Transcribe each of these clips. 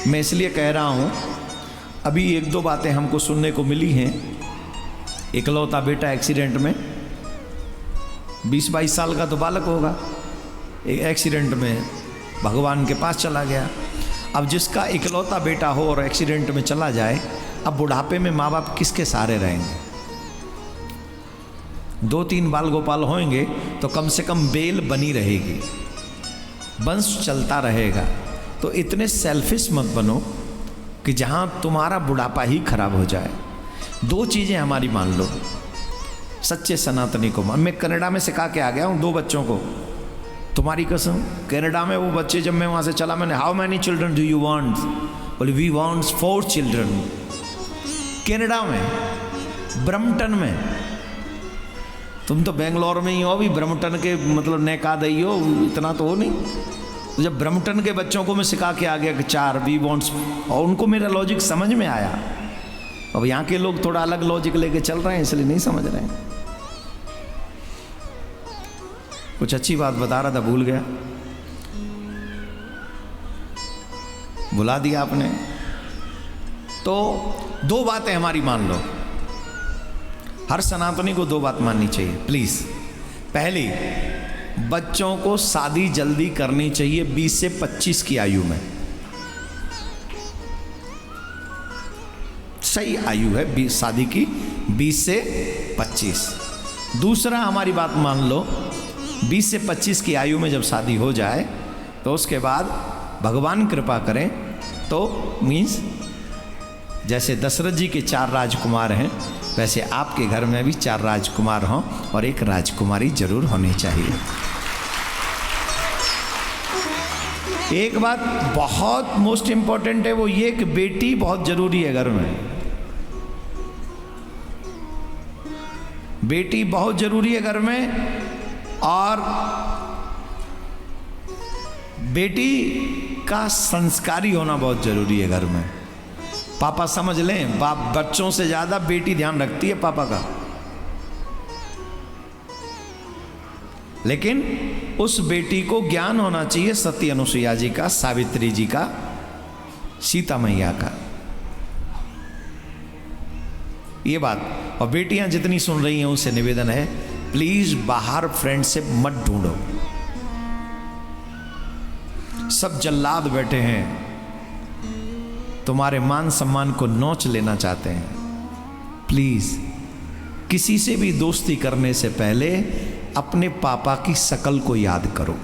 मैं इसलिए कह रहा हूँ, अभी एक दो बातें हमको सुनने को मिली हैं। इकलौता बेटा एक्सीडेंट में, 20-22 साल का तो बालक होगा, एक एक्सीडेंट में भगवान के पास चला गया। अब जिसका इकलौता बेटा हो और एक्सीडेंट में चला जाए, अब बुढ़ापे में माँ बाप किसके सहारे रहेंगे? 2-3 बाल गोपाल होंगे तो कम से कम बेल बनी रहेगी, वंश चलता रहेगा। तो इतने सेल्फिश मत बनो कि जहाँ तुम्हारा बुढ़ापा ही खराब हो जाए। 2 चीज़ें हमारी मान लो, सच्चे सनातनी को मान। मैं कनाडा में सिखा के आ गया हूँ 2 बच्चों को, तुम्हारी कसम। कनाडा में वो बच्चे, जब मैं वहाँ से चला, मैंने how many children do you want? बोले वी वांट 4 चिल्ड्रन। कनाडा में, ब्रम्पटन में। तुम तो बेंगलोर में ही हो, अभी ब्रम्पटन के मतलब नेका दई हो, इतना तो हो नहीं। तो जब ब्रम्पटन के बच्चों को मैं सिखा के आ गया कि 4 वी वांट्स, और उनको मेरा लॉजिक समझ में आया। अब यहाँ के लोग थोड़ा अलग लॉजिक लेके चल रहे हैं, इसलिए नहीं समझ रहे हैं। कुछ अच्छी बात बता रहा था, भूल गया, बुला दिया आपने। तो 2 बातें हमारी मान लो। हर सनातनी को 2 बात माननी चाहिए प्लीज। पहली, बच्चों को शादी जल्दी करनी चाहिए 20 से 25 की आयु में। सही आयु है शादी की, 20 से 25। दूसरा, हमारी बात मान लो, 20 से 25 की आयु में जब शादी हो जाए तो उसके बाद भगवान कृपा करें तो मीन्स जैसे दशरथ जी के 4 राजकुमार हैं, वैसे आपके घर में भी 4 राजकुमार हों और 1 राजकुमारी जरूर होनी चाहिए। एक बात बहुत मोस्ट इंपॉर्टेंट है, वो ये कि बेटी बहुत जरूरी है घर में। बेटी बहुत जरूरी है घर में, और बेटी का संस्कारी होना बहुत जरूरी है घर में। पापा समझ लें, बाप बच्चों से ज्यादा बेटी ध्यान रखती है पापा का। लेकिन उस बेटी को ज्ञान होना चाहिए सती अनुसुईया जी का, सावित्री जी का, सीता मैया का, ये बात। और बेटियां जितनी सुन रही हैं उनसे निवेदन है, प्लीज बाहर फ्रेंडशिप मत ढूंढो। सब जल्लाद बैठे हैं, तुम्हारे मान सम्मान को नोच लेना चाहते हैं। प्लीज किसी से भी दोस्ती करने से पहले अपने पापा की शकल को याद करो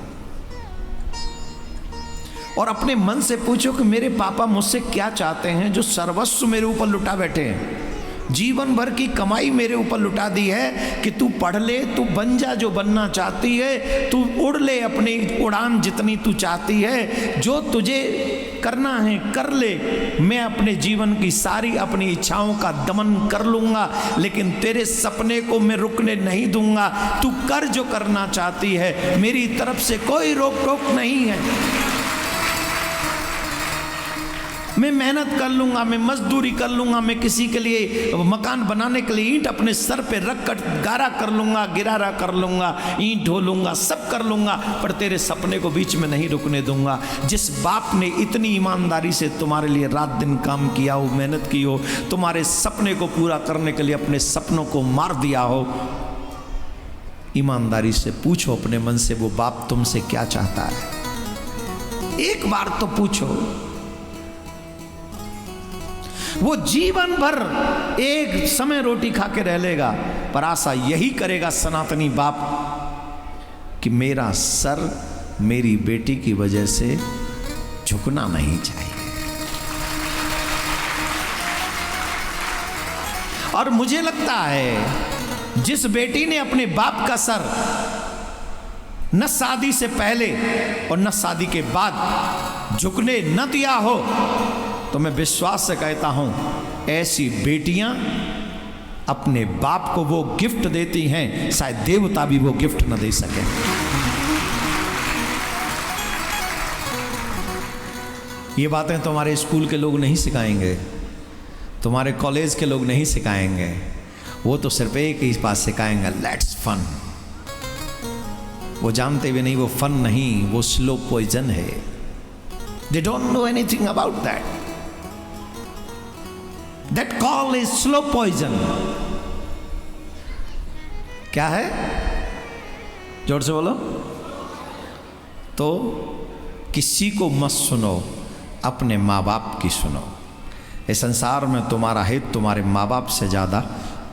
और अपने मन से पूछो कि मेरे पापा मुझसे क्या चाहते हैं, जो सर्वस्व मेरे ऊपर लुटा बैठे हैं। जीवन भर की कमाई मेरे ऊपर लुटा दी है कि तू पढ़ ले, तू बन जा जो बनना चाहती है, तू उड़ ले अपनी उड़ान जितनी तू चाहती है, जो तुझे करना है कर ले। मैं अपने जीवन की सारी अपनी इच्छाओं का दमन कर लूंगा, लेकिन तेरे सपने को मैं रुकने नहीं दूंगा। तू कर जो करना चाहती है, मेरी तरफ से कोई रोक टोक नहीं है। मैं मेहनत कर लूंगा, मैं मजदूरी कर लूंगा, मैं किसी के लिए मकान बनाने के लिए ईंट अपने सर पे रख कर गारा कर लूंगा, गिरारा कर लूंगा, ईंट ढो लूंगा, सब कर लूंगा, पर तेरे सपने को बीच में नहीं रुकने दूंगा। जिस बाप ने इतनी ईमानदारी से तुम्हारे लिए रात दिन काम किया हो, मेहनत की हो, तुम्हारे सपने को पूरा करने के लिए अपने सपनों को मार दिया हो, ईमानदारी से पूछो अपने मन से, वो बाप तुमसे क्या चाहता है। एक बार तो पूछो। वो जीवन भर एक समय रोटी खा के रह लेगा, पर आशा यही करेगा सनातनी बाप कि मेरा सर मेरी बेटी की वजह से झुकना नहीं चाहिए। और मुझे लगता है जिस बेटी ने अपने बाप का सर न शादी से पहले और न शादी के बाद झुकने न दिया हो, तो मैं विश्वास से कहता हूं ऐसी बेटियां अपने बाप को वो गिफ्ट देती हैं, शायद देवता भी वो गिफ्ट न दे सके। ये बातें तुम्हारे स्कूल के लोग नहीं सिखाएंगे, तुम्हारे कॉलेज के लोग नहीं सिखाएंगे। वो तो सिर्फ एक ही बात सिखाएंगे, लेट्स फन। वो जानते भी नहीं वो फन नहीं, वो स्लो पॉइजन है। They don't know anything about that. That call is slow poison. क्या है? जोर से बोलो। तो किसी को मत सुनो, अपने माँ बाप की सुनो। इस संसार में तुम्हारा हित तुम्हारे माँ बाप से ज़्यादा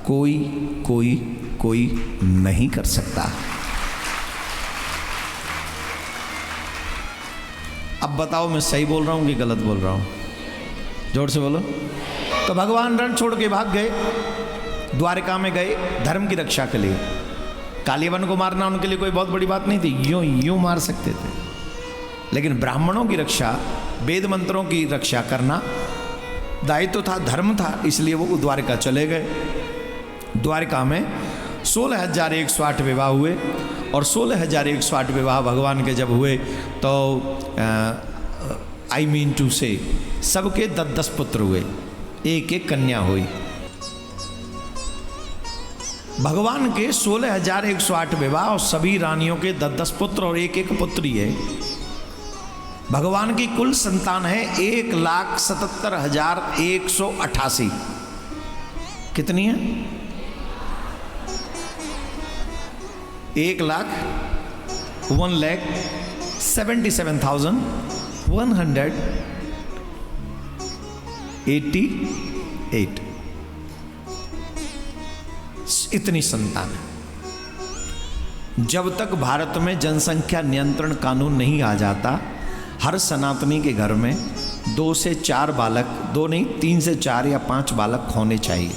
कोई कोई कोई नहीं कर सकता। अब बताओ मैं सही बोल रहा हूँ कि गलत बोल रहा हूँ? जोर से बोलो। तो भगवान रण छोड़ के भाग गए, द्वारिका में गए धर्म की रक्षा के लिए। कालीवन को मारना उनके लिए कोई बहुत बड़ी बात नहीं थी, यूं यूं मार सकते थे, लेकिन ब्राह्मणों की रक्षा, वेद मंत्रों की रक्षा करना दायित्व था, धर्म था, इसलिए वो द्वारिका चले गए। द्वारिका में 16,108 विवाह हुए और 16,108 विवाह भगवान के जब हुए तो आई मीन टू से सबके 10-10 पुत्र हुए, एक एक कन्या हुई। भगवान के 16,108 विवाह और सभी रानियों के 10-10 पुत्र और एक एक पुत्री है। भगवान की कुल संतान है 1,77,188। कितनी है? 1,77,188 इतनी संतान है। जब तक भारत में जनसंख्या नियंत्रण कानून नहीं आ जाता, हर सनातनी के घर में 2 से 4 बालक, 2 नहीं 3 से 4 या 5 बालक होने चाहिए।